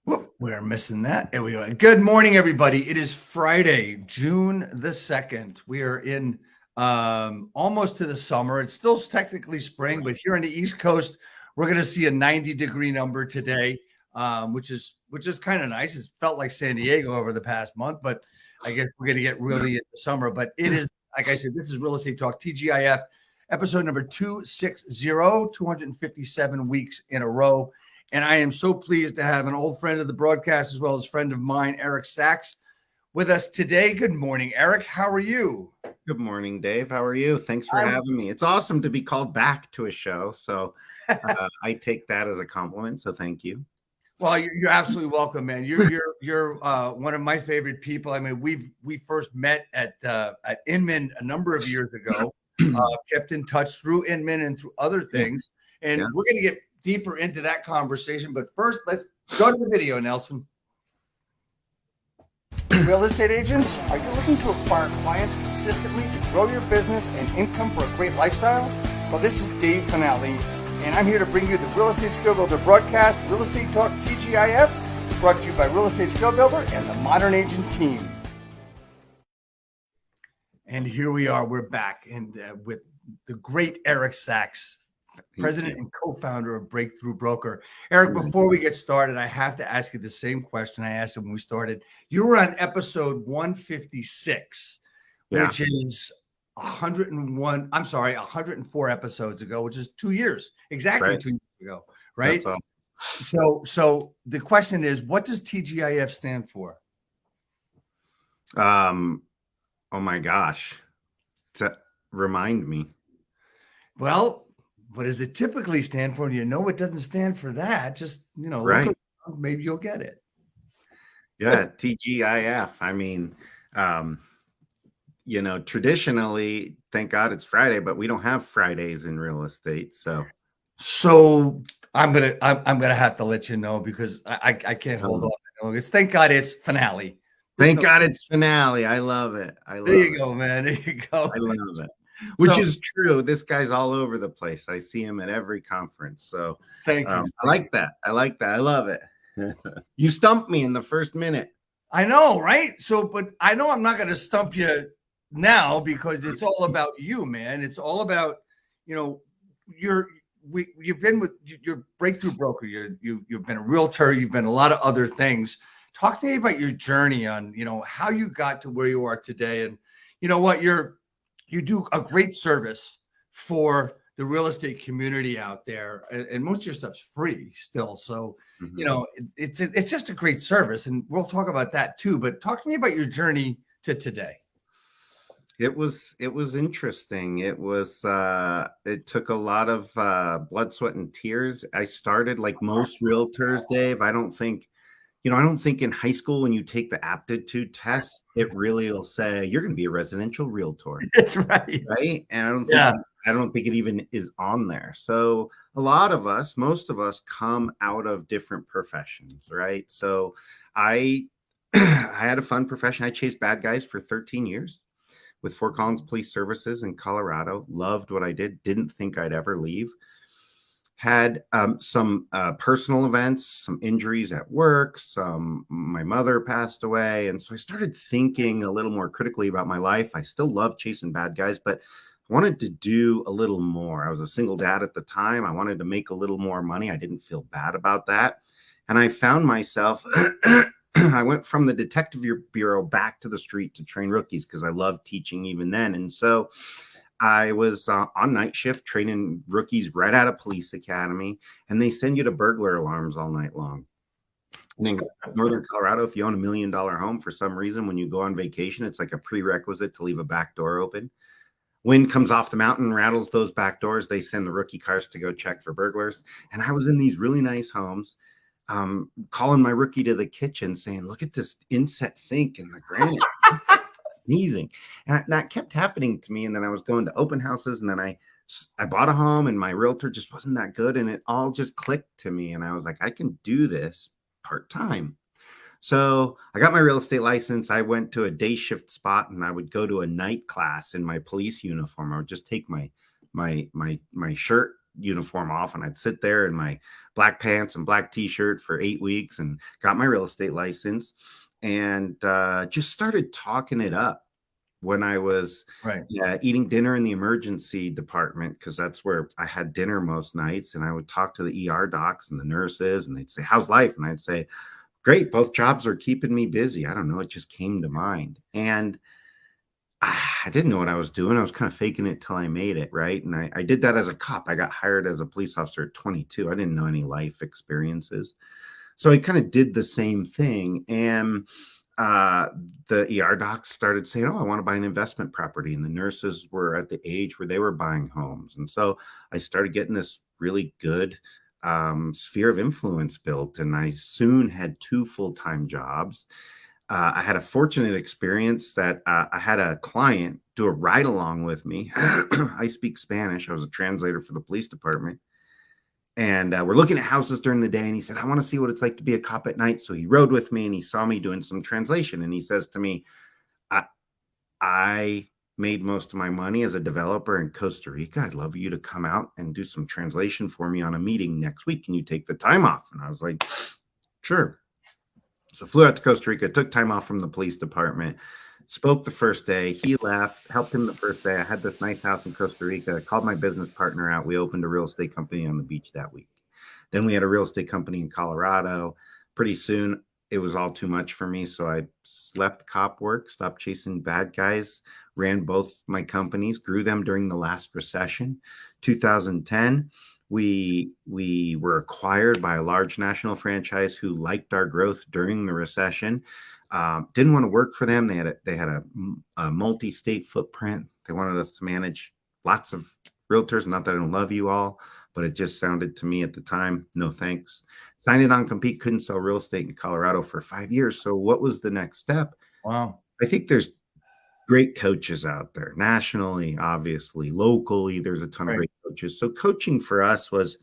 Whoop, we're missing that. There we go. Good morning, everybody. It is Friday, June the 2nd. We are in almost to the summer. It's still technically spring, but here on the East Coast, we're going to see a 90-degree number today, which is kind of nice. It's felt like San Diego over the past month, but I guess we're going to get really into summer. But it is, like I said, this is Real Estate Talk TGIF, episode number 260, 257 weeks in a row. And I am so pleased to have an old friend of the broadcast as well as friend of mine, Eric Sachs, with us today. Good morning, Eric. How are you? Good morning, Dave. How are you? Thanks for having me. It's awesome to be called back to a show. So I take that as a compliment. So thank you. Well, you're absolutely welcome, man. You're one of my favorite people. I mean, we first met at Inman a number of years ago. Kept in touch through Inman and through other things, and we're going to get deeper into that conversation. But first, let's go to the video, Nelson. Real estate agents, are you looking to acquire clients consistently to grow your business and income for a great lifestyle? Well, this is Dave Fanale, and I'm here to bring you the Real Estate Skill Builder broadcast, Real Estate Talk TGIF, brought to you by Real Estate Skill Builder and the Modern Agent team. And here we are. We're back, and with the great Eric Sachs, president and co-founder of Breakthrough Broker. Eric, before we get started, I have to ask you the same question I asked him when we started. You were on episode 156, which is 104 episodes ago, which is 2 years, exactly 2 years ago, right? That's awesome. So the question is, what does TGIF stand for? Oh my gosh. Remind me. Well, what does it typically stand for? And you know it doesn't stand for that. Just, right. Maybe you'll get it. Yeah, TGIF. I mean, traditionally, thank God it's Friday, but we don't have Fridays in real estate. So I'm gonna have to let you know because I can't hold on. Thank God it's Fanale. Thank God it's Fanale. I love it. There you go, man. There you go. I love it. Which is true. This guy's all over the place. I see him at every conference. So thank you. I like that. I love it. You stumped me in the first minute. I know, right? But I know I'm not going to stump you now because it's all about you, man. It's all about, you've been with your Breakthrough Broker. You've been a realtor. You've been a lot of other things. Talk to me about your journey on, how you got to where you are today. And you know what? You do a great service for the real estate community out there, and most of your stuff's free still. So, it's just a great service, and we'll talk about that too. But talk to me about your journey to today. It was interesting. It took a lot of blood, sweat, and tears. I started like most realtors, Dave. I don't think in high school when you take the aptitude test, it really will say you're going to be a residential realtor. That's right. Right. And I don't think it even is on there. So a lot of us, most of us come out of different professions. Right. So I had a fun profession. I chased bad guys for 13 years with Fort Collins Police Services in Colorado. Loved what I did. Didn't think I'd ever leave. Had some personal events, some injuries at work, my mother passed away. And so I started thinking a little more critically about my life. I still love chasing bad guys, but I wanted to do a little more. I was a single dad at the time. I wanted to make a little more money. I didn't feel bad about that. And I found myself, I went from the detective bureau back to the street to train rookies because I loved teaching even then. And so I was on night shift training rookies right out of police academy, and they send you to burglar alarms all night long. And in Northern Colorado, if you own $1 million home, for some reason, when you go on vacation, it's like a prerequisite to leave a back door open. Wind comes off the mountain, rattles those back doors. They send the rookie cars to go check for burglars. And I was in these really nice homes, calling my rookie to the kitchen saying, look at this inset sink in the granite. Amazing. And that kept happening to me. And then I was going to open houses, and then I bought a home, and my realtor just wasn't that good. And it all just clicked to me. And I was like, I can do this part-time. So I got my real estate license. I went to a day shift spot, and I would go to a night class in my police uniform. I would just take my shirt uniform off, and I'd sit there in my black pants and black t-shirt for 8 weeks and got my real estate license, and just started talking it up when I was eating dinner in the emergency department, because that's where I had dinner most nights. And I would talk to the ER docs and the nurses, and they'd say, "How's life?" And I'd say, "Great, both jobs are keeping me busy." I don't know, it just came to mind. And I didn't know what I was doing. I was kind of faking it till I made it, right? And I did that as a cop. I got hired as a police officer at 22. I didn't know any life experiences. So I kind of did the same thing. And the ER docs started saying, "Oh, I want to buy an investment property." And the nurses were at the age where they were buying homes. And so I started getting this really good sphere of influence built. And I soon had 2 full-time jobs. I had a fortunate experience that I had a client do a ride along with me. I speak Spanish. I was a translator for the police department. And we're looking at houses during the day. And he said, "I want to see what it's like to be a cop at night." So he rode with me and he saw me doing some translation. And he says to me, I made most of my money as a developer in Costa Rica. I'd love you to come out and do some translation for me on a meeting next week. Can you take the time off? And I was like, "Sure." So flew out to Costa Rica, took time off from the police department, spoke the first day. He left, helped him the first day. I had this nice house in Costa Rica. I called my business partner out. We opened a real estate company on the beach that week. Then we had a real estate company in Colorado. Pretty soon, it was all too much for me. So I left cop work, stopped chasing bad guys, ran both my companies, grew them during the last recession. 2010, we were acquired by a large national franchise who liked our growth during the recession. Didn't want to work for them. They had a multi-state footprint. They wanted us to manage lots of realtors. Not that I don't love you all, but it just sounded to me at the time, no thanks. Signed a non-compete, couldn't sell real estate in Colorado for 5 years. So what was the next step? Wow. I think there's great coaches out there nationally, obviously, locally. There's a ton of great coaches. So coaching for us was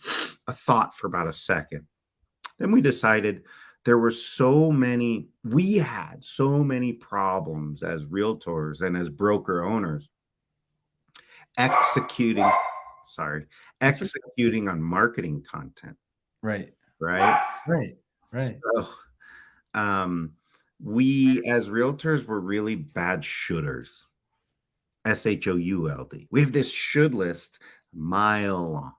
a thought for about a second. Then we decided we had so many problems as realtors and as broker owners executing on marketing content. Right. So, we as realtors were really bad shoulders. SHOULD. We have this should list a mile long.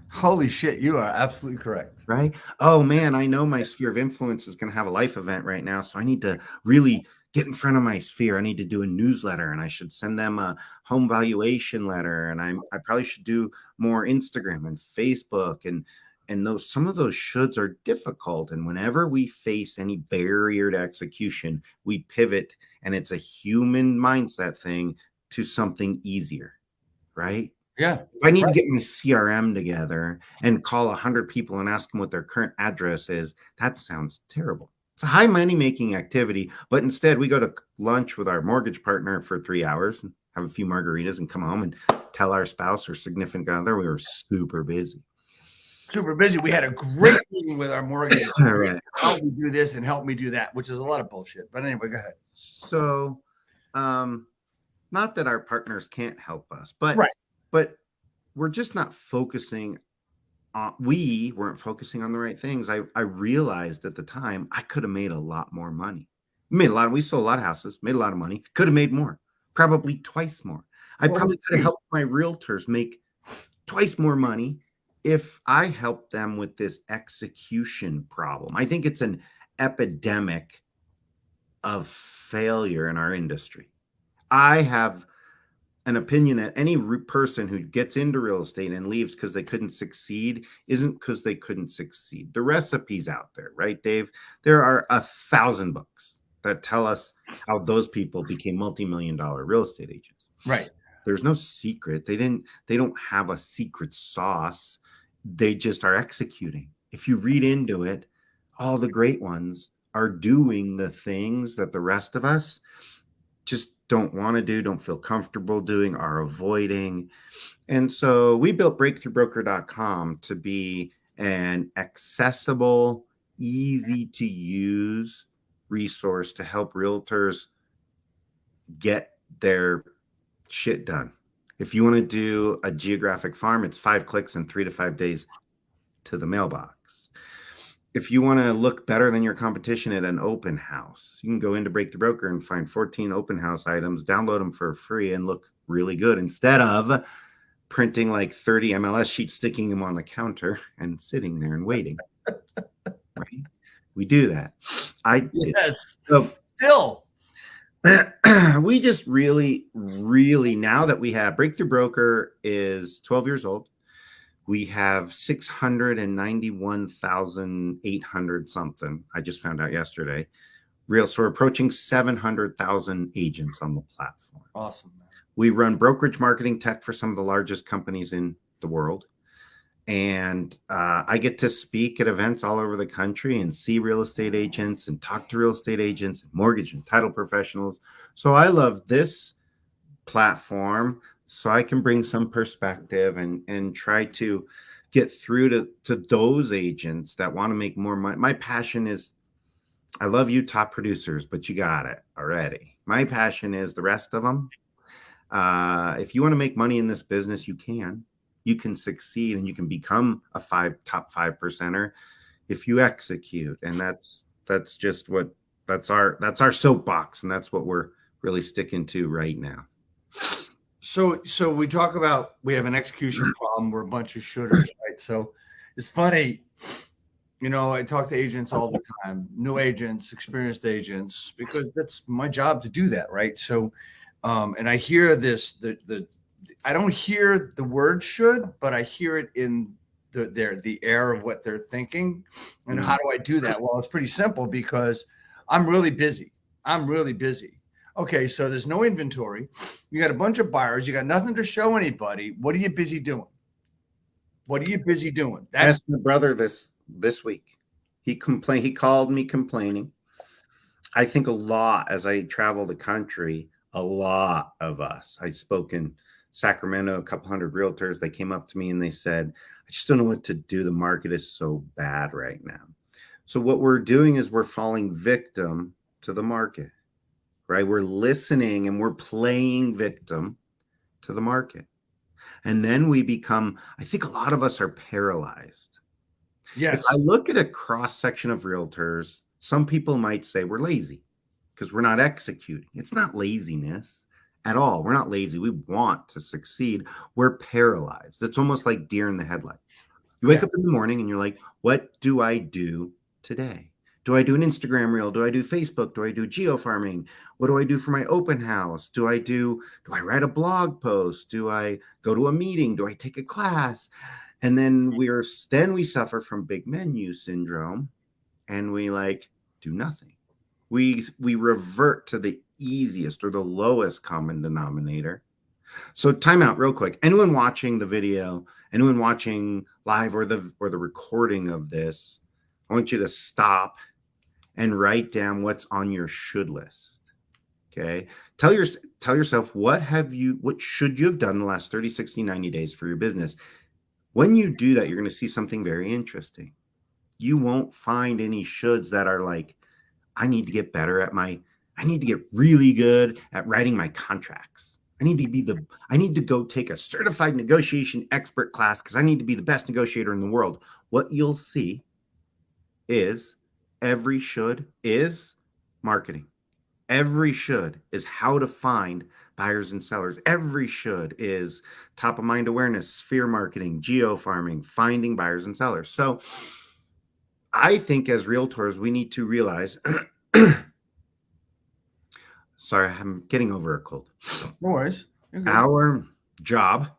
Holy shit, you are absolutely correct. Right? Oh man, I know my sphere of influence is going to have a life event right now, so I need to really get in front of my sphere. I need to do a newsletter, and I should send them a home valuation letter, and I probably should do more Instagram and Facebook, and some of those shoulds are difficult. And whenever we face any barrier to execution, we pivot, and it's a human mindset thing, to something easier, right? Yeah. If I need to get my CRM together and call 100 people and ask them what their current address is, that sounds terrible. It's a high money making activity, but instead we go to lunch with our mortgage partner for 3 hours and have a few margaritas and come home and tell our spouse or significant other we were super busy. We had a great meeting with our mortgage. Right. Help me do this and help me do that, which is a lot of bullshit. But anyway, go ahead. So, not that our partners can't help us, but we're just not focusing on. We weren't focusing on the right things. I realized at the time I could have made a lot more money. We sold a lot of houses, made a lot of money, could have made more, probably twice more. I probably could have helped my realtors make twice more money if I helped them with this execution problem. I think it's an epidemic of failure in our industry. I have an opinion that any person who gets into real estate and leaves because they couldn't succeed isn't because they couldn't succeed. The recipe's out there, right, Dave? There are 1,000 books that tell us how those people became multi-million-dollar real estate agents. Right. There's no secret. They don't have a secret sauce. They just are executing. If you read into it, all the great ones are doing the things that the rest of us just don't want to do, don't feel comfortable doing, are avoiding. And so we built breakthroughbroker.com to be an accessible, easy to use resource to help realtors get their shit done. If you want to do a geographic farm, it's 5 clicks and 3 to 5 days to the mailbox. If you want to look better than your competition at an open house, you can go into Break the Broker and find 14 open house items, download them for free, and look really good instead of printing like 30 MLS sheets, sticking them on the counter and sitting there and waiting. Right? We do that. Yes. So Still. we just really, now that we have Breakthrough Broker is 12 years old. We have 691,800 something. I just found out yesterday. So we're approaching 700,000 agents on the platform. Awesome. Man. We run brokerage marketing tech for some of the largest companies in the world. And I get to speak at events all over the country and see real estate agents and talk to real estate agents and mortgage and title professionals. So I love this platform so I can bring some perspective and try to get through to those agents that want to make more money. My passion is, I love you top producers, but you got it already. My passion is the rest of them. If you want to make money in this business, you can succeed and you can become a top 5%er if you execute. And that's just that's our soapbox. And that's what we're really sticking to right now. So we talk about, we have an execution problem. We're a bunch of shooters, right? So it's funny, I talk to agents all the time, new agents, experienced agents, because that's my job to do that, right? So, and I hear this, I don't hear the word should, but I hear it in the air of what they're thinking. And how do I do that? Well, it's pretty simple because I'm really busy. Okay, so there's no inventory. You got a bunch of buyers. You got nothing to show anybody. What are you busy doing? That's my brother this week. He complained. He called me complaining. I think a lot as I travel the country, a lot of us. I spoke in Sacramento, a couple hundred realtors. They came up to me and they said, I just don't know what to do. The market is so bad right now. So what we're doing is we're falling victim to the market. Right? We're listening and we're playing victim to the market. And then we become, I think a lot of us are paralyzed. Yes. If I look at a cross section of realtors, some people might say we're lazy because we're not executing. It's not laziness at all. We're not lazy. We want to succeed. We're paralyzed. It's almost like deer in the headlights. You wake up in the morning and you're like, what do I do today? Do I do an Instagram reel? Do I do Facebook? Do I do geo farming? What do I do for my open house? Do I write a blog post? Do I go to a meeting? Do I take a class? And then we suffer from big menu syndrome and we do nothing. We revert to the easiest or the lowest common denominator. So time out real quick. Anyone watching the video, anyone watching live or the recording of this, I want you to stop and write down what's on your should list. Okay. Tell yourself, what should you have done in the last 30, 60, 90 days for your business? When you do that, you're going to see something very interesting. You won't find any shoulds that are like, I need to get better I need to get really good at writing my contracts. I need to go take a certified negotiation expert class because I need to be the best negotiator in the world. What you'll see is every should is marketing. Every should is how to find buyers and sellers. Every should is top of mind awareness, sphere marketing, geo farming, finding buyers and sellers. So I think as realtors, we need to realize, sorry, I'm getting over a cold. No worries. Our job,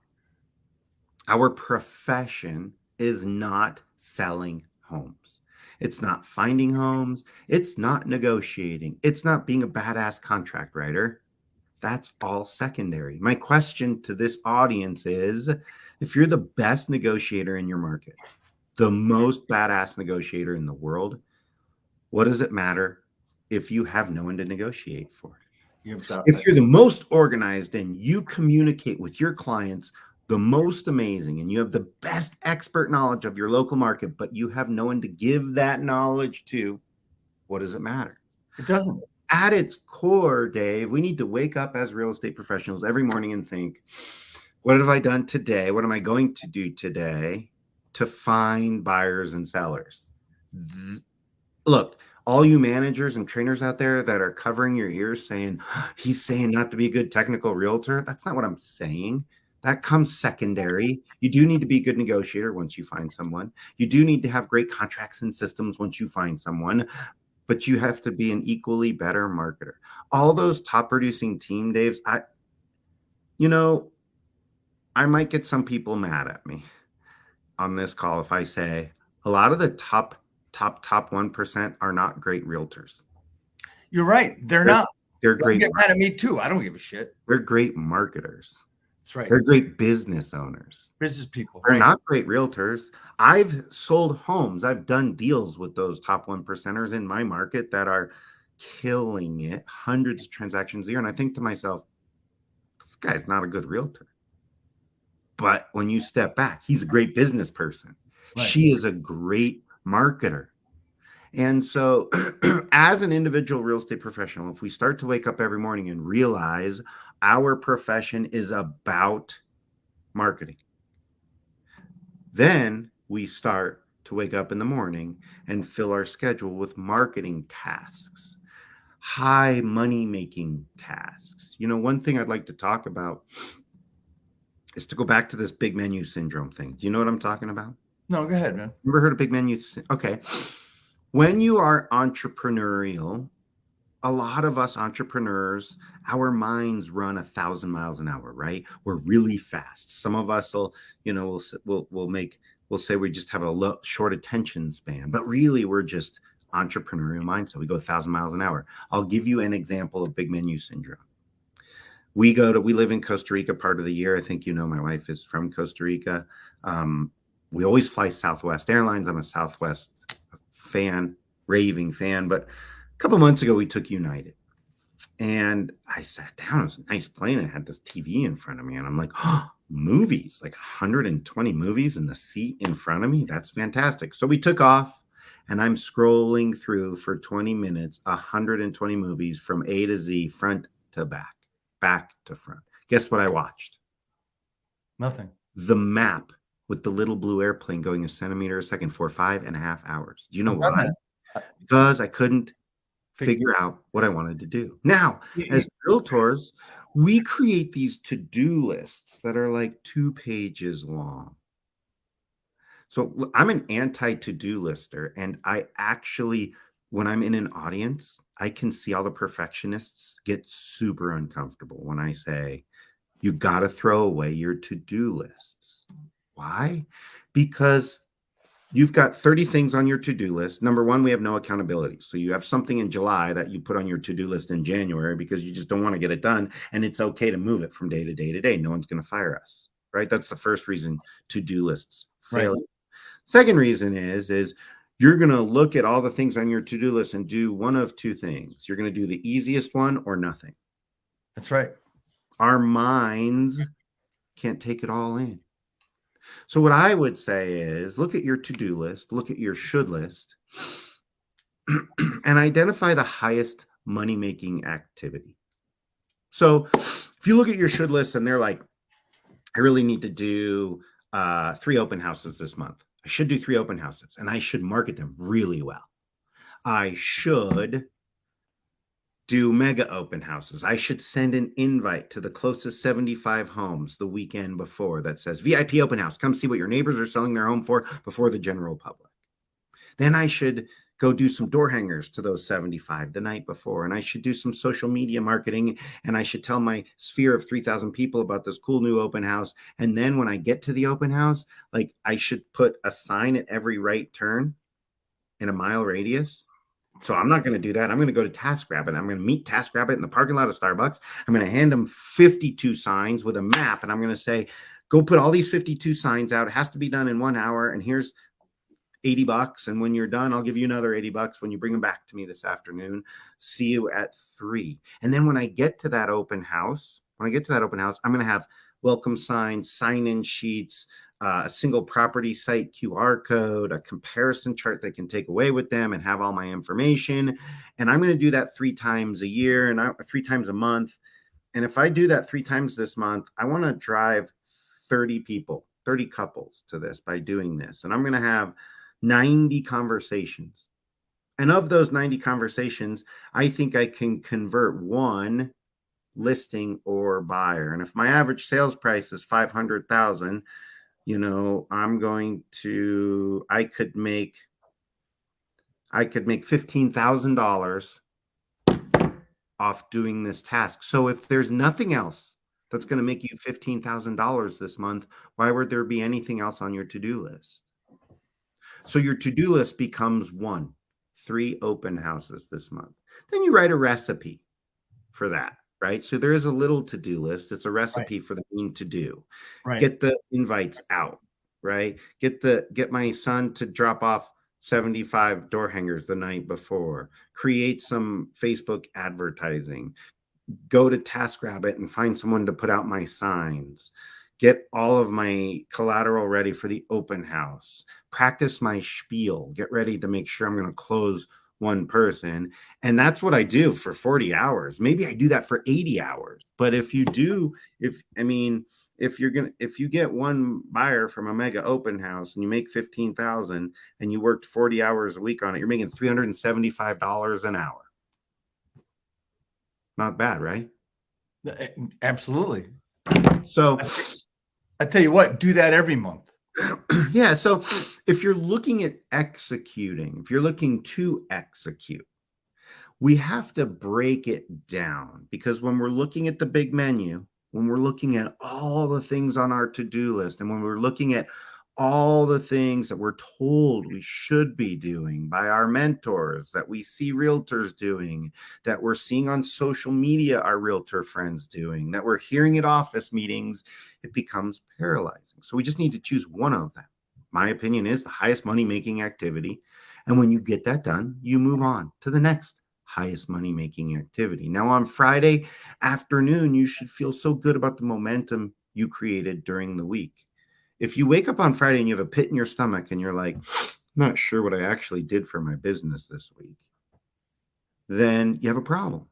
our profession is not selling homes. It's not finding homes. It's not negotiating. It's not being a badass contract writer. That's all secondary. My question to this audience is, if you're the best negotiator in your market, the most badass negotiator in the world, what does it matter if you have no one to negotiate for? If you're the most organized and you communicate with your clients the most amazing and you have the best expert knowledge of your local market, but you have no one to give that knowledge to, what does it matter? It doesn't. At its core, Dave, we need to wake up as real estate professionals every morning and think, What have I done today? What am I going to do today to find buyers and sellers? Look, all you managers and trainers out there that are covering your ears saying, he's saying not to be a good technical realtor. That's not what I'm saying. That comes secondary. You do need to be a good negotiator once you find someone. You do need to have great contracts and systems once you find someone, but you have to be an equally better marketer. All those top producing team, Daves, you know, I might get some people mad at me on this call if I say a lot of the top 1% are not great realtors. You're right. They're not. They're Don't great. get mad at me too. I don't give a shit. They're great marketers. That's right. They're great business owners. Business people. They're not great realtors. I've sold homes. I've done deals with those top 1%ers in my market that are killing it, hundreds of transactions a year. And I think to myself, this guy's not a good realtor. But when you step back, he's a great business person. Right. She is a great marketer. And so as an individual real estate professional, if we start to wake up every morning and realize our profession is about marketing, then we start to wake up in the morning and fill our schedule with marketing tasks, high money making tasks. You know, one thing I'd like to talk about is to go back to this big menu syndrome thing. Do you know what I'm talking about? No, go ahead, man. Ever heard of big menu? Okay. When you are entrepreneurial, a lot of us entrepreneurs, our minds run 1,000 miles an hour, right? We're really fast. Some of us will, you know, we'll say we just have a short attention span, but really we're just entrepreneurial mindset. We go 1,000 miles an hour. I'll give you an example of big menu syndrome. We live in Costa Rica part of the year. I think, you know, my wife is from Costa Rica. We always fly Southwest Airlines. I'm a Southwest fan, raving fan. But a couple months ago, we took United. And I sat down. It was a nice plane. I had this TV in front of me. And I'm like, oh, movies, like 120 movies in the seat in front of me. That's fantastic. So we took off. And I'm scrolling through for 20 minutes, 120 movies from A to Z, front to back to front. Guess what I watched? Nothing. The Map with the little blue airplane going a centimeter a second for 5.5 hours. Do you know why? Because I couldn't figure out what I wanted to do. Now, as realtors, we create these to-do lists that are like 2 pages long. So I'm an anti-to-do lister, and I actually, when I'm in an audience, I can see all the perfectionists get super uncomfortable when I say, you got to throw away your to-do lists. Why? Because you've got 30 things on your to-do list. Number one, we have no accountability. So you have something in July that you put on your to-do list in January because you just don't want to get it done. And it's okay to move it from day to day to day. No one's going to fire us, right? That's the first reason to-do lists fail. Right. Second reason is you're going to look at all the things on your to-do list and do one of 2 things. You're going to do the easiest one or nothing. That's right. Our minds can't take it all in. So what I would say is look at your to-do list, look at your should list, and identify the highest money-making activity. So if you look at your should list and they're like, I really need to do 3 open houses this month. I should do 3 open houses and I should market them really well. I should do mega open houses. I should send an invite to the closest 75 homes the weekend before that says VIP open house. Come see what your neighbors are selling their home for before the general public. Then I should go do some door hangers to those 75 the night before. And I should do some social media marketing. And I should tell my sphere of 3,000 people about this cool new open house. And then when I get to the open house, like I should put a sign at every right turn in a mile radius. So I'm not going to do that. I'm going to go to TaskRabbit. I'm going to meet TaskRabbit in the parking lot of Starbucks. I'm going to hand them 52 signs with a map. And I'm going to say, go put all these 52 signs out. It has to be done in 1 hour. And here's $80. And when you're done, I'll give you another $80 when you bring them back to me this afternoon. See you at 3. And then when I get to that open house, I'm going to have welcome signs, sign-in sheets, a single property site QR code, a comparison chart they can take away with them and have all my information. And I'm going to do that 3 times a year and 3 times a month. And if I do that 3 times this month, I want to drive 30 people, 30 couples to this by doing this. And I'm going to have 90 conversations. And of those 90 conversations, I think I can convert one listing or buyer. And if my average sales price is 500,000, I could make $15,000 off doing this task. So if there's nothing else that's going to make you $15,000 this month, why would there be anything else on your to-do list? So your to-do list becomes 3 open houses this month. Then you write a recipe for that, right? So there is a little to-do list. It's a recipe for the main to-do. Right. Get the invites out, right? Get my son to drop off 75 door hangers the night before. Create some Facebook advertising. Go to TaskRabbit and find someone to put out my signs. Get all of my collateral ready for the open house. Practice my spiel. Get ready to make sure I'm going to close one person. And that's what I do for 40 hours. Maybe I do that for 80 hours. But if you get one buyer from a mega open house and you make 15,000 and you worked 40 hours a week on it, you're making $375 an hour. Not bad, right? Absolutely. So I tell you what, do that every month. Yeah. So if you're looking at executing, if you're looking to execute, we have to break it down, because when we're looking at the big menu, when we're looking at all the things on our to-do list, and when we're looking at all the things that we're told we should be doing by our mentors, that we see realtors doing, that we're seeing on social media our realtor friends doing, that we're hearing at office meetings, it becomes paralyzing. So we just need to choose one of them. My opinion is the highest money-making activity. And when you get that done, you move on to the next highest money-making activity. Now on Friday afternoon, you should feel so good about the momentum you created during the week. If you wake up on Friday and you have a pit in your stomach and you're like, not sure what I actually did for my business this week, then you have a problem,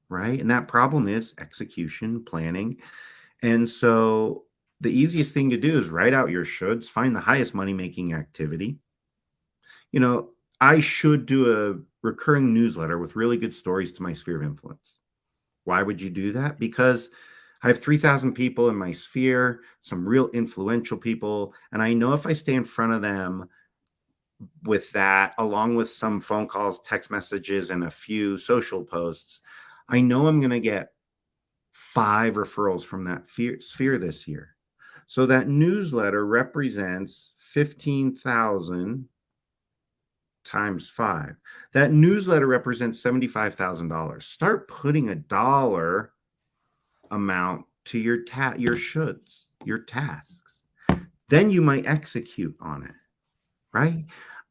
right? And that problem is execution, planning. And so the easiest thing to do is write out your shoulds, find the highest money-making activity. I should do a recurring newsletter with really good stories to my sphere of influence. Why would you do that? Because I have 3,000 people in my sphere, some real influential people. And I know if I stay in front of them with that, along with some phone calls, text messages, and a few social posts, I know I'm going to get 5 referrals from that sphere this year. So that newsletter represents 15,000 times 5. That newsletter represents $75,000. Start putting a dollar amount to your shoulds, your tasks. Then you might execute on it, right?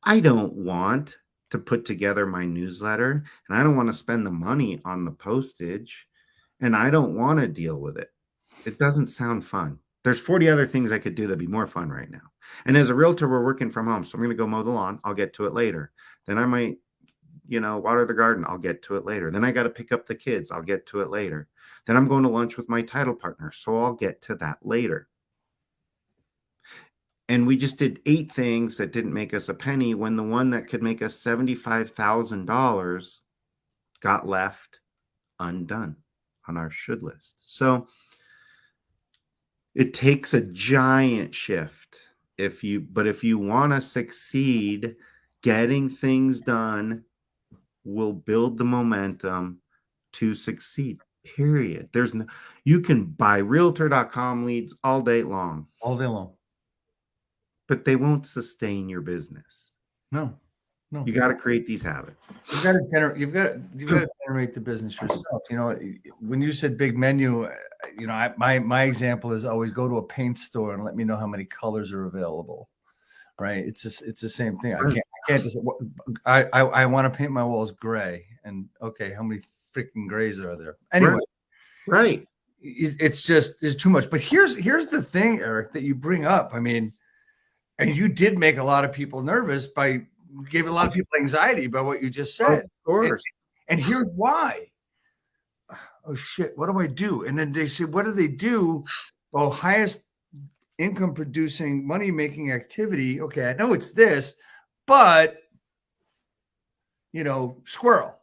I don't want to put together my newsletter, and I don't want to spend the money on the postage, and I don't want to deal with it. It doesn't sound fun. There's 40 other things I could do that'd be more fun right now. And as a realtor, we're working from home, so I'm going to go mow the lawn. I'll get to it later. Then I might, water the garden. I'll get to it later. Then I got to pick up the kids. I'll get to it later. Then I'm going to lunch with my title partner, so I'll get to that later. And we just did 8 things that didn't make us a penny, when the one that could make us $75,000 got left undone on our should list. So it takes a giant shift. If you want to succeed, getting things done will build the momentum to succeed, period. You can buy realtor.com leads all day long. All day long. But they won't sustain your business. No. You got to create these habits. You've got to generate the business yourself. When you said big menu, my example is always go to a paint store and let me know how many colors are available. Right? It's the same thing. I can't just. I want to paint my walls gray, and okay, how many freaking grays are there? Anyway, right. It's too much. But here's the thing, Eric, that you bring up. I mean, and you did make a lot of people nervous gave a lot of people anxiety by what you just said. Of course. And here's why. Oh shit, what do I do? And then they say, what do they do? Oh, highest income producing, money making activity. Okay, I know it's this, but squirrel.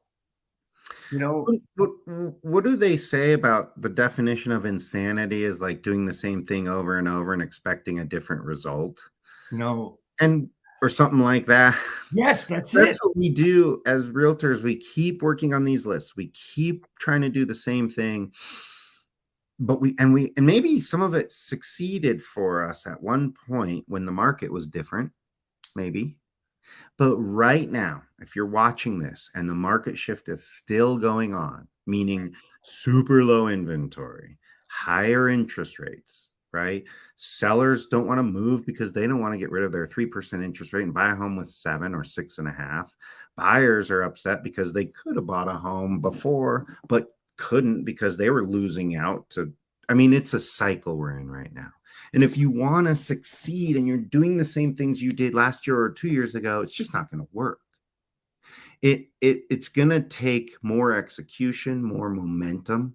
What do they say about the definition of insanity is like doing the same thing over and over and expecting a different result? No. And or something like that. Yes, that's it. What we do as realtors. We keep working on these lists. We keep trying to do the same thing. But and maybe some of it succeeded for us at one point when the market was different, maybe. But right now, if you're watching this and the market shift is still going on, meaning super low inventory, higher interest rates, right? Sellers don't want to move because they don't want to get rid of their 3% interest rate and buy a home with 7 or 6.5. Buyers are upset because they could have bought a home before, but couldn't because they were losing out to, it's a cycle we're in right now. And if you want to succeed and you're doing the same things you did last year or 2 years ago, it's just not going to work. It's going to take more execution, more momentum.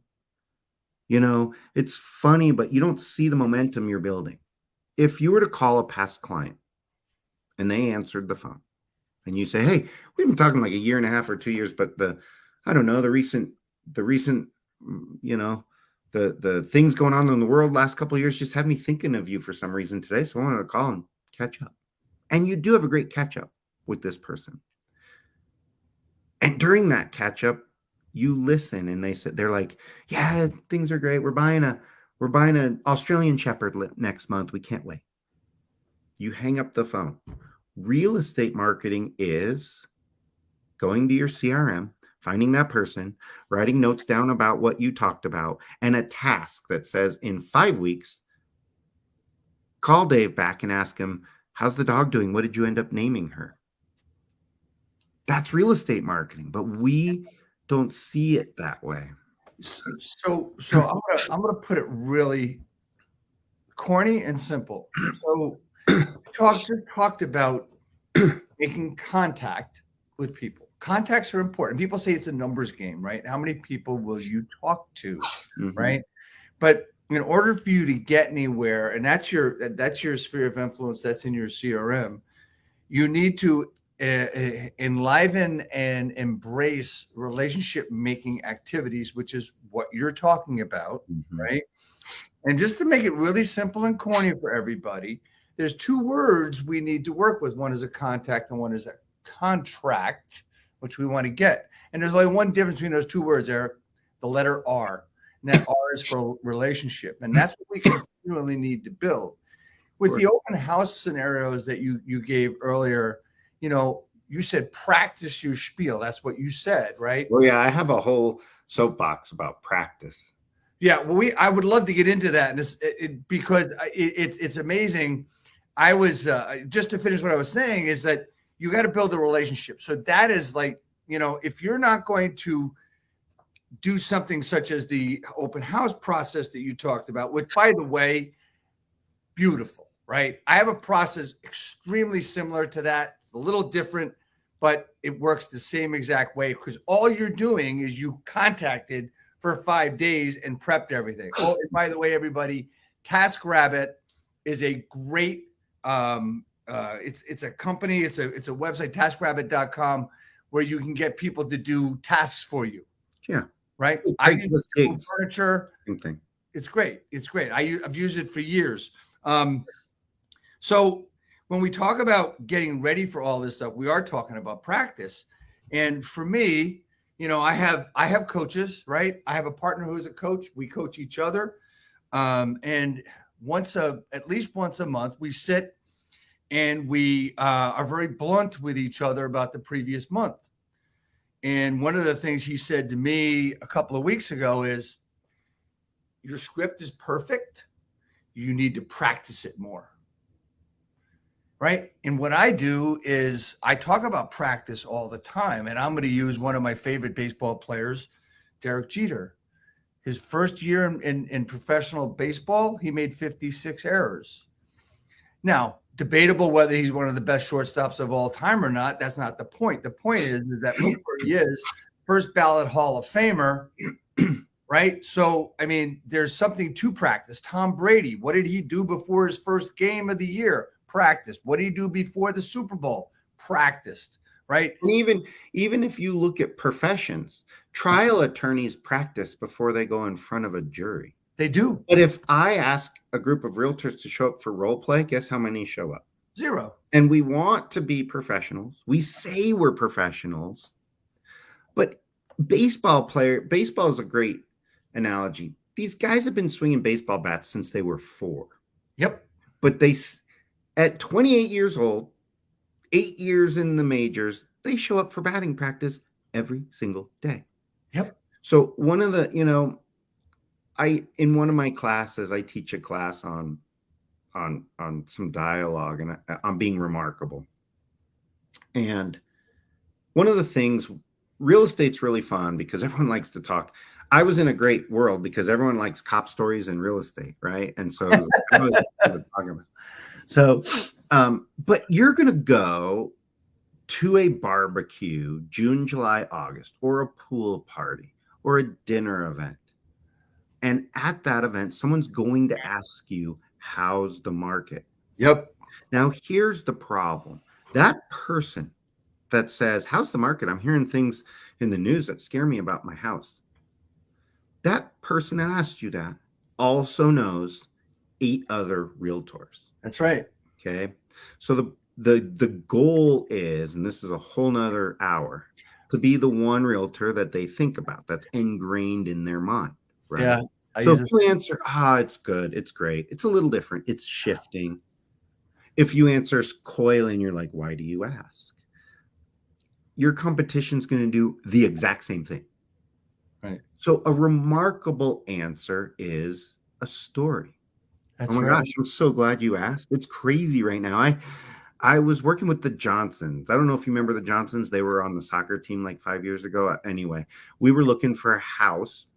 It's funny, but you don't see the momentum you're building. If you were to call a past client and they answered the phone and you say, hey, we've been talking like a year and a half or 2 years, but the recent, the things going on in the world last couple of years just had me thinking of you for some reason today. So I wanted to call and catch up. And you do have a great catch up with this person. And during that catch up, you listen and they're like, yeah, things are great. We're buying an Australian Shepherd next month. We can't wait. You hang up the phone. Real estate marketing is going to your CRM, finding that person, writing notes down about what you talked about, and a task that says in 5 weeks, call Dave back and ask him, how's the dog doing? What did you end up naming her? That's real estate marketing, but we don't see it that way. So I'm gonna put it really corny and simple. So talked about making contact with people. Contacts are important. People say it's a numbers game, right? How many people will you talk to, right? But in order for you to get anywhere, and that's your sphere of influence, that's in your CRM, you need to enliven and embrace relationship making activities, which is what you're talking about, right? And just to make it really simple and corny for everybody, there's 2 words we need to work with. One is a contact and one is a contract, which we want to get. And there's only one difference between those 2 words, Eric, the letter R. And that R is for relationship. And that's what we continually need to build. With the open house scenarios that you gave earlier, you said practice your spiel. That's what you said, right? Well, yeah, I have a whole soapbox about practice. Yeah, well, I would love to get into that, and because it's amazing. I was just to finish what I was saying is that you got to build a relationship. So that is like, if you're not going to do something such as the open house process that you talked about, which, by the way, beautiful, right? I have a process extremely similar to that. It's a little different, but it works the same exact way because all you're doing is you contacted for 5 days and prepped everything. Oh, and by the way, everybody, TaskRabbit is a great it's a company, it's a website, taskrabbit.com, where you can get people to do tasks for you. Yeah. Right. I use furniture. It's great. It's great. I've used it for years. So when we talk about getting ready for all this stuff, we are talking about practice. And for me, I have coaches, right? I have a partner who's a coach. We coach each other. And at least once a month, we sit and we are very blunt with each other about the previous month. And one of the things he said to me a couple of weeks ago is, your script is perfect. You need to practice it more. Right. And what I do is I talk about practice all the time. And I'm going to use one of my favorite baseball players, Derek Jeter. His first year in professional baseball, he made 56 errors. Now, debatable whether he's one of the best shortstops of all time or not. That's not the point. The point is that look where he is, first ballot Hall of Famer, right? So, I mean, there's something to practice. Tom Brady, what did he do before his first game of the year? Practiced. What did he do before the Super Bowl? Practiced, right? And even if you look at professions, trial attorneys practice before they go in front of a jury. They do. But if I ask a group of realtors to show up for role play, guess how many show up? 0. And we want to be professionals. We say we're professionals, but baseball is a great analogy. These guys have been swinging baseball bats since they were 4. Yep. But at 28 years old, 8 years in the majors, they show up for batting practice every single day. Yep. So one of the, in one of my classes, I teach a class on some dialogue and on being remarkable. And one of the things, real estate's really fun because everyone likes to talk. I was in a great world because everyone likes cop stories and real estate, right? And so I was talking about. So, but you're going to go to a barbecue, June, July, August, or a pool party or a dinner event. And at that event, someone's going to ask you, how's the market? Yep. Now, here's the problem. That person that says, how's the market? I'm hearing things in the news that scare me about my house. That person that asked you that also knows 8 other realtors. That's right. Okay. So the goal is, and this is a whole nother hour, to be the one realtor that they think about, that's ingrained in their mind. Right. Yeah. So if you answer, it's good, it's great, it's a little different, it's shifting. If you answer coyly and you're like, why do you ask? Your competition's going to do the exact same thing. Right. So a remarkable answer is a story. That's oh my right. gosh, I'm so glad you asked. It's crazy right now. I was working with the Johnsons. I don't know if you remember the Johnsons. They were on the soccer team like 5 years ago. Anyway, we were looking for a house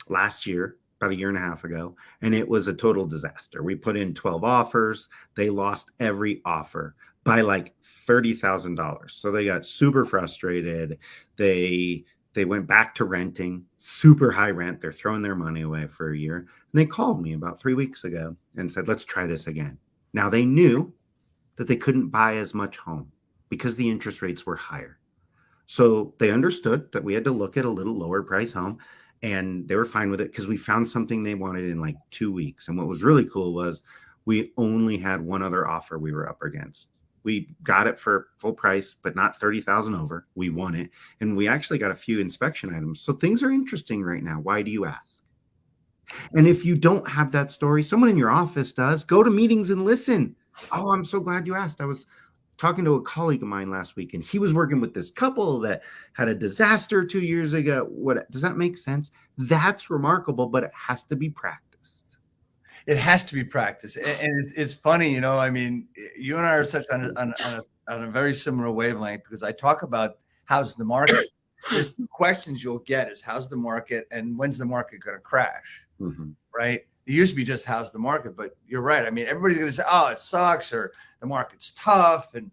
last year, about 1.5 years ago, and it was a total disaster. We put in 12 offers. They lost every offer by like $30,000. So they got super frustrated. They went back to renting, super high rent. They're throwing their money away for a year. And they called me about 3 weeks ago and said, let's try this again. Now they knew that they couldn't buy as much home because the interest rates were higher. So they understood that we had to look at a little lower price home, and they were fine with it because we found something they wanted in like 2 weeks. And what was really cool was we only had one other offer we were up against. We got it for full price, but not 30,000 over. We won it. And we actually got a few inspection items. So things are interesting right now. Why do you ask? And if you don't have that story, someone in your office does. Go to meetings and listen. Oh, I'm so glad you asked. I was talking to a colleague of mine last week, and he was working with this couple that had a disaster 2 years ago. What does that make sense? That's remarkable, but it has to be practiced. It has to be practiced. And it's funny, I mean, you and I are such on a very similar wavelength, because I talk about how's the market. There's 2 questions you'll get is how's the market and when's the market going to crash, right? It used to be just how's the market, but you're right. I mean, everybody's going to say, oh, it sucks, or the market's tough, and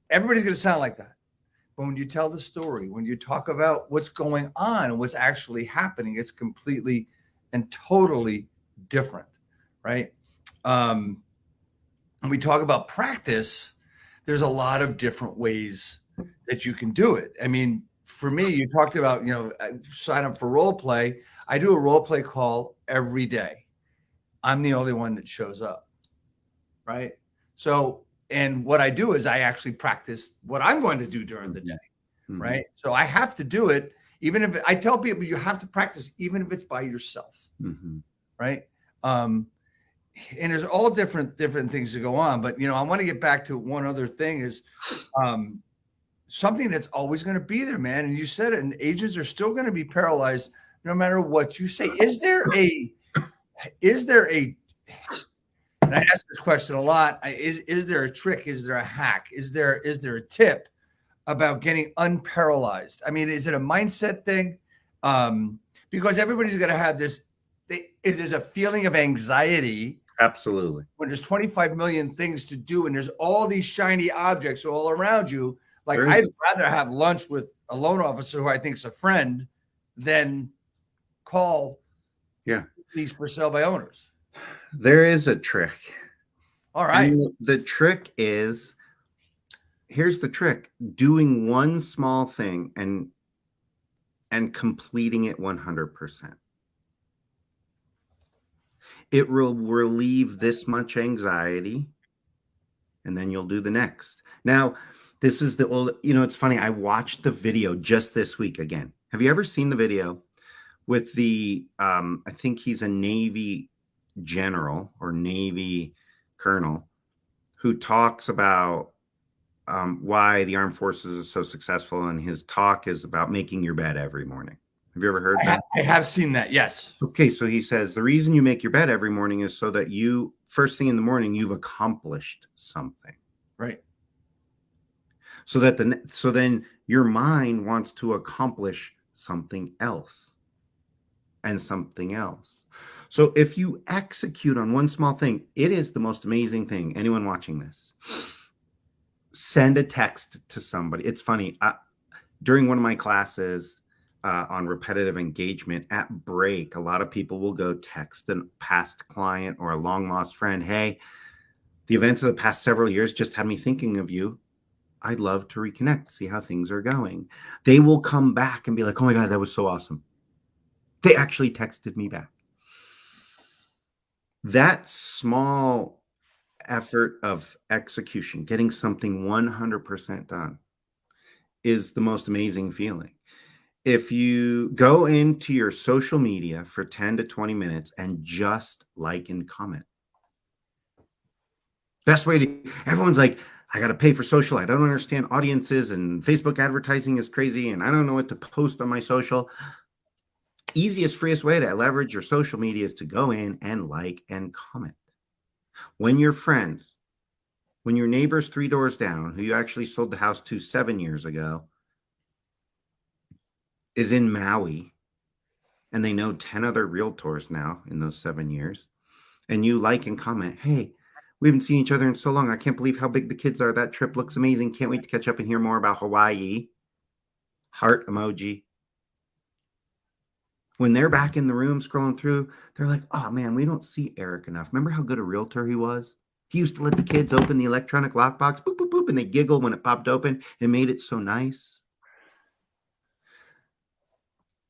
everybody's going to sound like that. But when you tell the story, when you talk about what's going on and what's actually happening, it's completely and totally different, right? When we talk about practice, there's a lot of different ways that you can do it. I mean, for me, you talked about, sign up for role play. I do a role play call every day. I'm the only one that shows up, right? So, and what I do is I actually practice what I'm going to do during the day, right? So I have to do it, even if I tell people you have to practice, even if it's by yourself, right? And there's all different things to go on. But, I want to get back to one other thing is something that's always going to be there, man. And you said it, and agents are still going to be paralyzed no matter what you say. Is there a, and I ask this question a lot, is there a trick? Is there a hack? Is there a tip about getting unparalyzed? I mean, is it a mindset thing? Because everybody's going to have this, there's a feeling of anxiety. Absolutely. When there's 25 million things to do and there's all these shiny objects all around you. Like, I'd rather have lunch with a loan officer who I think is a friend than call Yeah. These for sale by owners. There is a trick. All right. And the trick is, here's the trick: doing one small thing and completing it 100%. It will relieve this much anxiety, and then you'll do the next. Now, this is the old, it's funny. I watched the video just this week again. Have you ever seen the video with I think he's a Navy general or Navy colonel who talks about why the armed forces is so successful, and his talk is about making your bed every morning. Have you ever heard that? I have seen that. Yes. Okay, so he says the reason you make your bed every morning is so that you, first thing in the morning, you've accomplished something. Right. So then your mind wants to accomplish something else and something else. So if you execute on one small thing, it is the most amazing thing. Anyone watching this, send a text to somebody. It's funny. During one of my classes on repetitive engagement, at break, a lot of people will go text a past client or a long lost friend. Hey, the events of the past several years just had me thinking of you. I'd love to reconnect, see how things are going. They will come back and be like, oh my God, that was so awesome. They actually texted me back. That small effort of execution, getting something 100% done, is the most amazing feeling. If you go into your social media for 10 to 20 minutes and just like and comment, best way to, everyone's like, I got to pay for social. I don't understand audiences, and Facebook advertising is crazy, and I don't know what to post on my social. Easiest, freest way to leverage your social media is to go in and like and comment. When your friends, when your neighbors 3 doors down, who you actually sold the house to 7 years ago, is in Maui, and they know 10 other realtors now in those 7 years, and you like and comment, hey, we haven't seen each other in so long. I can't believe how big the kids are. That trip looks amazing. Can't wait to catch up and hear more about Hawaii. Heart emoji. When they're back in the room scrolling through, they're like, oh man, we don't see Eric enough. Remember how good a realtor he was? He used to let the kids open the electronic lockbox, boop, boop, boop, and they giggle when it popped open. It made it so nice.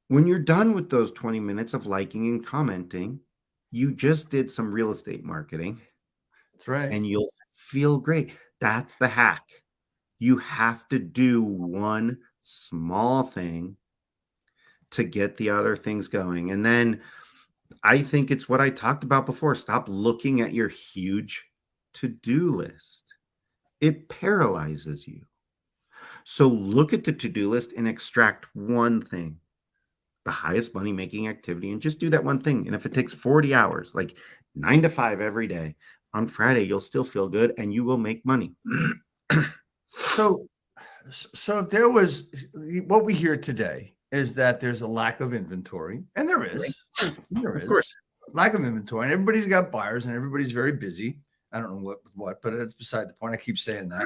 When you're done with those 20 minutes of liking and commenting, you just did some real estate marketing. That's right. And you'll feel great. That's the hack. You have to do one small thing to get the other things going. And then I think it's what I talked about before. Stop looking at your huge to-do list. It paralyzes you. So look at the to-do list and extract one thing, the highest money-making activity, and just do that one thing. And if it takes 40 hours, like 9 to 5 every day, on Friday, you'll still feel good and you will make money. So if there was, what we hear today is that there's a lack of inventory, and there is. Of course. Lack of inventory, and everybody's got buyers and everybody's very busy. I don't know what, but that's beside the point. I keep saying that.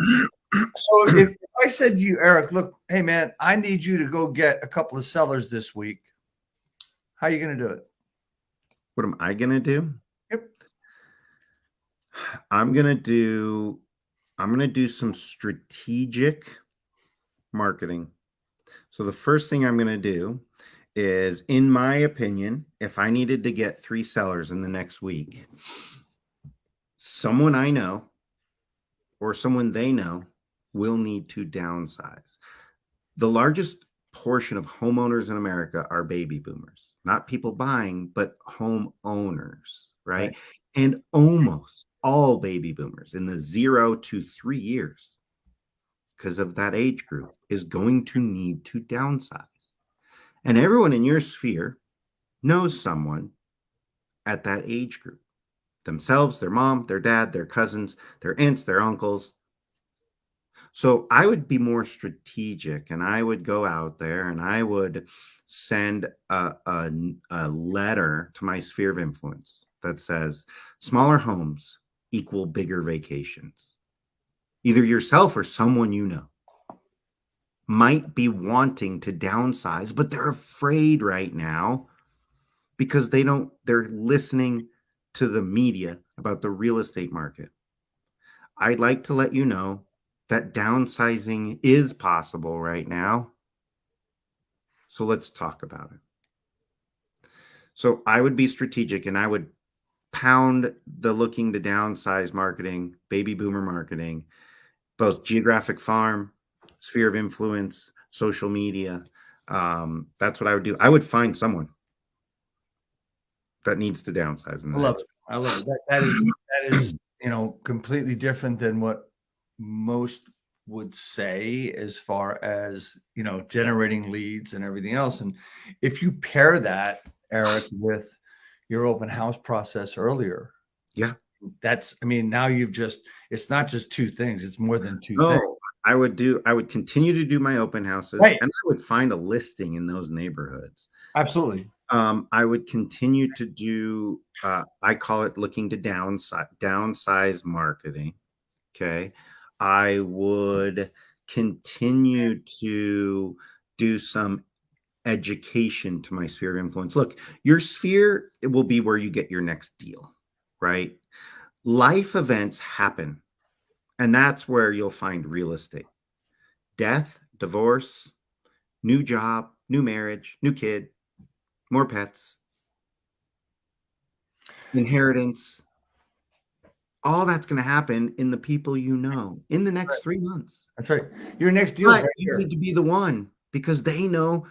So if I said to you, Eric, look, hey man, I need you to go get a couple of sellers this week, how are you going to do it? What am I going to do? Yep. I'm going to do some strategic marketing. So the first thing I'm going to do is, in my opinion, if I needed to get 3 sellers in the next week, someone I know or someone they know will need to downsize. The largest portion of homeowners in America are baby boomers, not people buying, but homeowners, right? And almost all baby boomers in the 0 to 3 years, because of that age group, is going to need to downsize. And everyone in your sphere knows someone at that age group, themselves, their mom, their dad, their cousins, their aunts, their uncles. So I would be more strategic, and I would go out there and I would send a letter to my sphere of influence that says smaller homes equal bigger vacations. Either yourself or someone you know might be wanting to downsize, but they're afraid right now because they're listening to the media about the real estate market. I'd like to let you know that downsizing is possible right now. So let's talk about it. So I would be strategic and I would pound the looking to downsize marketing, baby boomer marketing, both geographic farm, sphere of influence, social media. That's what I would do. I would find someone that needs to downsize in the I love next. it. I love it. That is, completely different than what most would say as far as, generating leads and everything else. And if you pair that, Eric, with your open house process earlier, Yeah. now it's not just two things, it's more than two things. Oh, I would continue to do my open houses, Right. and I would find a listing in those neighborhoods. Absolutely. I would continue to do, I call it looking to downsize marketing. Okay. I would continue to do some education to my sphere of influence. Look, your sphere, it will be where you get your next deal, right? Life events happen, and that's where you'll find real estate. Death, divorce, new job, new marriage, new kid, more pets, inheritance. All that's going to happen in the people you know in the next 3 months. That's right. Your next deal is But right you here. need to be the one because they know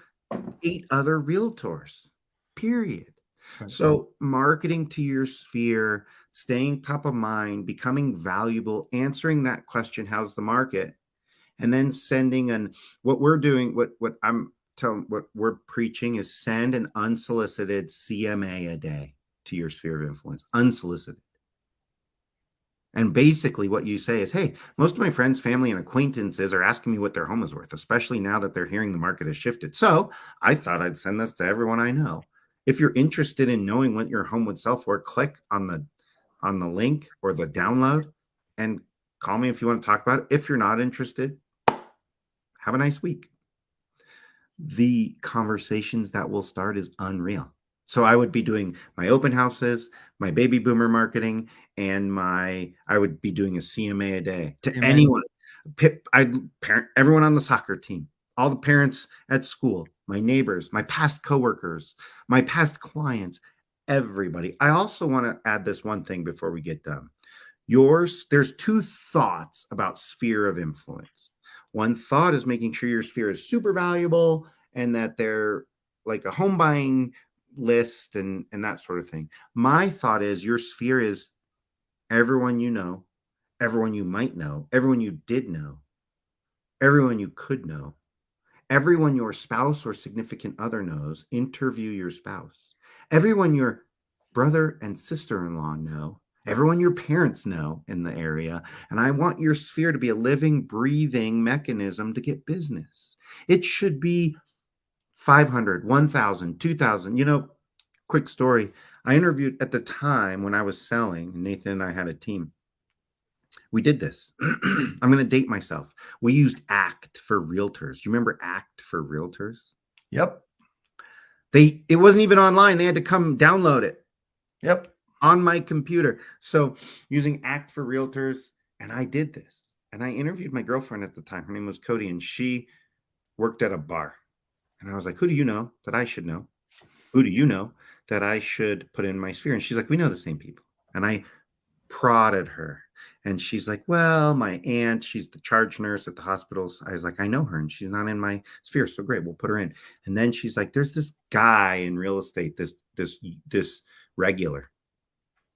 8 other realtors, period. Right. So marketing to your sphere, staying top of mind, becoming valuable, answering that question, how's the market? And then sending what we're doing, what we're preaching is send an unsolicited CMA a day to your sphere of influence, unsolicited. And basically what you say is, hey, most of my friends, family, and acquaintances are asking me what their home is worth, especially now that they're hearing the market has shifted. So I thought I'd send this to everyone I know. If you're interested in knowing what your home would sell for, click on the link or the download and call me if you want to talk about it. If you're not interested, have a nice week. The conversations that will start is unreal. So I would be doing my open houses, my baby boomer marketing, and I would be doing a CMA a day to anyone. Everyone on the soccer team, all the parents at school, my neighbors, my past coworkers, my past clients, everybody. I also want to add this one thing before we get done. There's 2 thoughts about sphere of influence. One thought is making sure your sphere is super valuable and that they're like a home buying list and that sort of thing. My thought is your sphere is everyone you know, everyone you might know, everyone you did know, everyone you could know, everyone your spouse or significant other knows. Interview your spouse. Everyone your brother and sister-in-law know, everyone your parents know in the area. And I want your sphere to be a living, breathing mechanism to get business. It should be 500, 1,000, 2,000. Quick story. I interviewed at the time when I was selling, Nathan and I had a team. We did this. I'm going to date myself. We used ACT for realtors. Do you remember ACT for realtors? Yep. It wasn't even online. They had to come download it. Yep. On my computer. So using ACT for realtors, and I did this. And I interviewed my girlfriend at the time. Her name was Cody, and she worked at a bar. And I was like, who do you know that I should know? Who do you know that I should put in my sphere? And she's like, we know the same people. And I prodded her. And she's like, well, my aunt, she's the charge nurse at the hospitals. I was like, I know her and she's not in my sphere. So great, we'll put her in. And then she's like, there's this guy in real estate, this regular.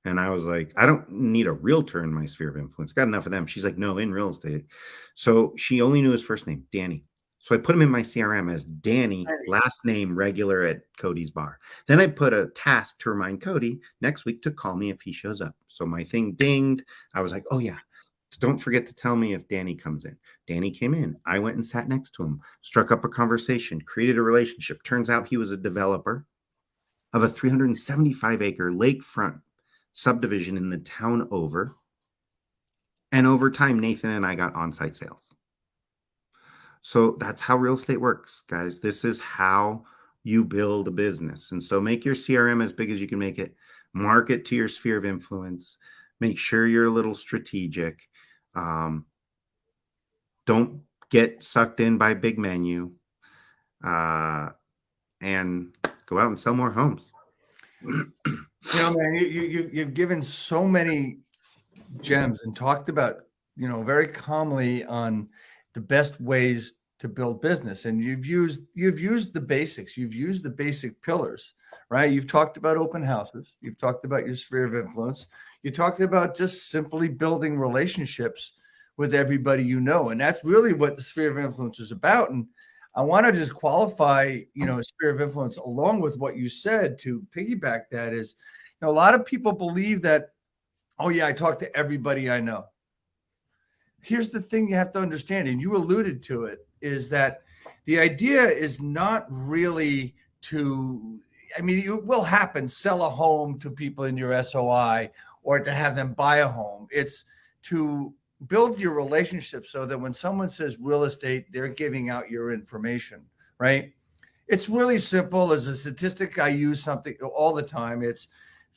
And I was like, I don't need a realtor in my sphere of influence. Got enough of them. She's like, no, in real estate. So she only knew his first name, Danny. So I put him in my CRM as Danny, last name regular at Cody's bar. Then I put a task to remind Cody next week to call me if he shows up. So my thing dinged. I was like, oh yeah, don't forget to tell me if Danny comes in. Danny came in. I went and sat next to him, struck up a conversation, created a relationship. Turns out he was a developer of a 375-acre lakefront subdivision in the town over. And over time, Nathan and I got on-site sales. So that's how real estate works, guys. This is how you build a business. And so make your CRM as big as you can make it, market to your sphere of influence, make sure you're a little strategic. Don't get sucked in by big menu, and go out and sell more homes. Man, you've given so many gems and talked about, very calmly on the best ways to build business. And you've used the basics. You've used the basic pillars, right? You've talked about open houses. You've talked about your sphere of influence. You talked about just simply building relationships with everybody you know. And that's really what the sphere of influence is about. And I want to just qualify, sphere of influence along with what you said to piggyback that is, a lot of people believe that, oh yeah, I talk to everybody I know. Here's the thing you have to understand, and you alluded to it, is that the idea is not really to, it will happen, sell a home to people in your SOI or to have them buy a home. It's to build your relationship so that when someone says real estate, they're giving out your information, right? It's really simple. As a statistic, I use something all the time. It's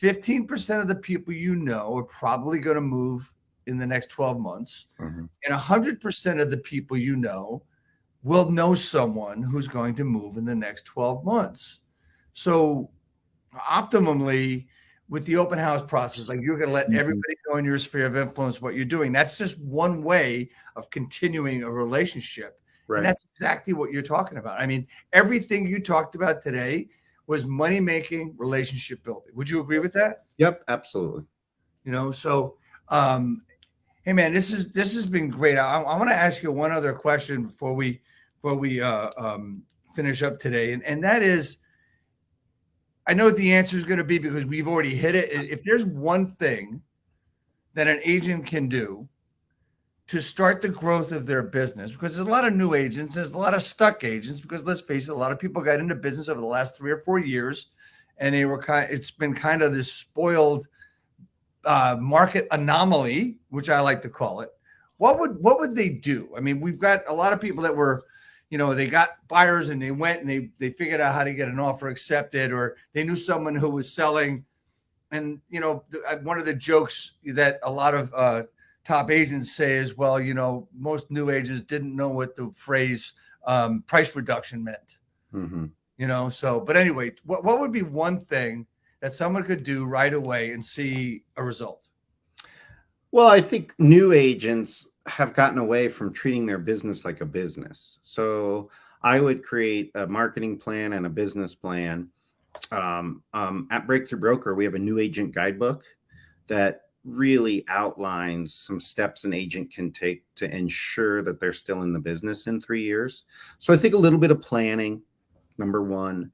15% of the people you know are probably going to move in the next 12 months. Mm-hmm. And 100% of the people you know will know someone who's going to move in the next 12 months. So optimally, with the open house process, like you're going to let everybody know in your sphere of influence what you're doing. That's just one way of continuing a relationship. Right. And that's exactly what you're talking about. Everything you talked about today was money-making, relationship building. Would you agree with that? Yep, absolutely. So, hey man, this has been great. I want to ask you one other question before we finish up today, and that is, I know what the answer is going to be because we've already hit it. If there's one thing that an agent can do to start the growth of their business, because there's a lot of new agents, there's a lot of stuck agents, because let's face it, a lot of people got into business over the last 3 or 4 years, and it's been kind of this spoiled market anomaly, which I like to call it. What would they do? We've got a lot of people that were, they got buyers and they went and they figured out how to get an offer accepted, or they knew someone who was selling. And, one of the jokes that a lot of top agents say is, well, most new agents didn't know what the phrase price reduction meant. Mm-hmm. But anyway, what would be one thing that someone could do right away and see a result? Well, I think new agents have gotten away from treating their business like a business. So I would create a marketing plan and a business plan. At Breakthrough Broker, we have a new agent guidebook that really outlines some steps an agent can take to ensure that they're still in the business in 3 years. So I think a little bit of planning, number one,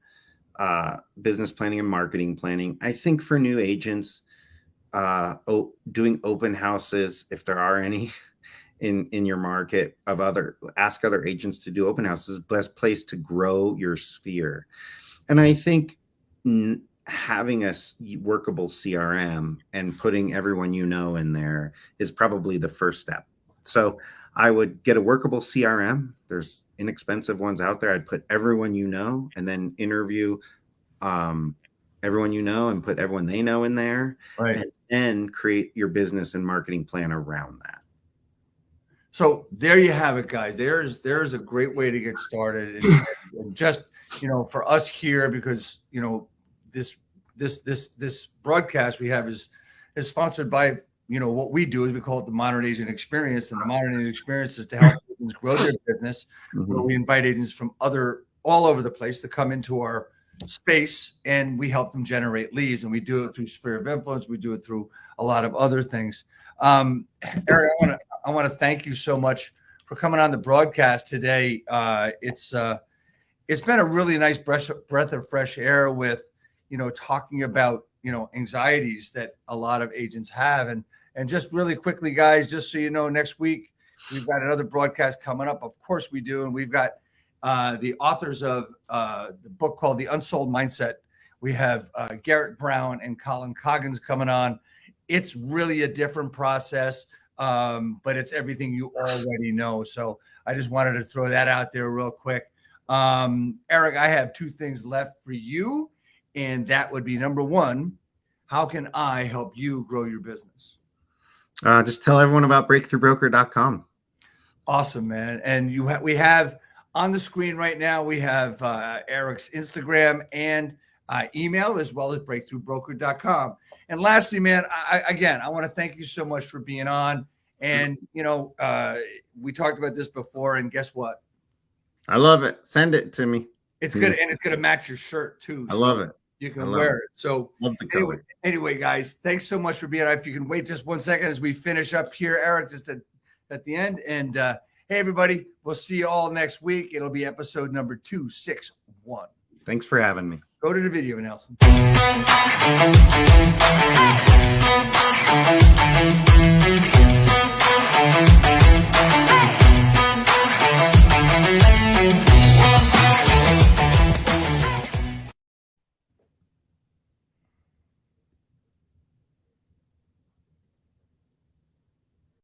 business planning and marketing planning. I think for new agents, doing open houses, if there are any in your market, ask other agents to do open houses, best place to grow your sphere. And I think having a workable CRM and putting everyone in there is probably the first step. So I would get a workable CRM. There's inexpensive ones out there. I'd put everyone and then interview everyone and put everyone they know in there, right, and then create your business and marketing plan around that. So there you have it, guys. There's a great way to get started, and just for us here, because this broadcast we have is sponsored by what we do is we call it the Modern Agent Experience, and the Modern Agent Experience is to help agents grow their business. Where we invite agents from all over the place to come into our space, and we help them generate leads, and we do it through sphere of influence. We do it through a lot of other things. Eric, I want to thank you so much for coming on the broadcast today. It's been a really nice breath of fresh air with talking about anxieties that a lot of agents have, and just really quickly, guys, just so you know, next week we've got another broadcast coming up. Of course we do, and we've got the authors of the book called The Unsold Mindset. We have Garrett Brown and Colin Coggins coming on. It's really a different process, but it's everything you already know. So I just wanted to throw that out there real quick. Eric, I have two things left for you, and that would be number one, how can I help you grow your business? Just tell everyone about breakthroughbroker.com. Awesome, man. And we have on the screen right now, we have Eric's Instagram and email, as well as breakthroughbroker.com. And lastly, man, I want to thank you so much for being on. And, we talked about this before, and guess what? I love it. Send it to me. It's good. And it's going to match your shirt too. I love it. You can wear it. So love the color. Anyway, guys, thanks so much for being on. If you can wait just 1 second as we finish up here, Eric, just at the end. And hey, everybody, we'll see you all next week. It'll be episode number 261. Thanks for having me. Go to the video, Nelson.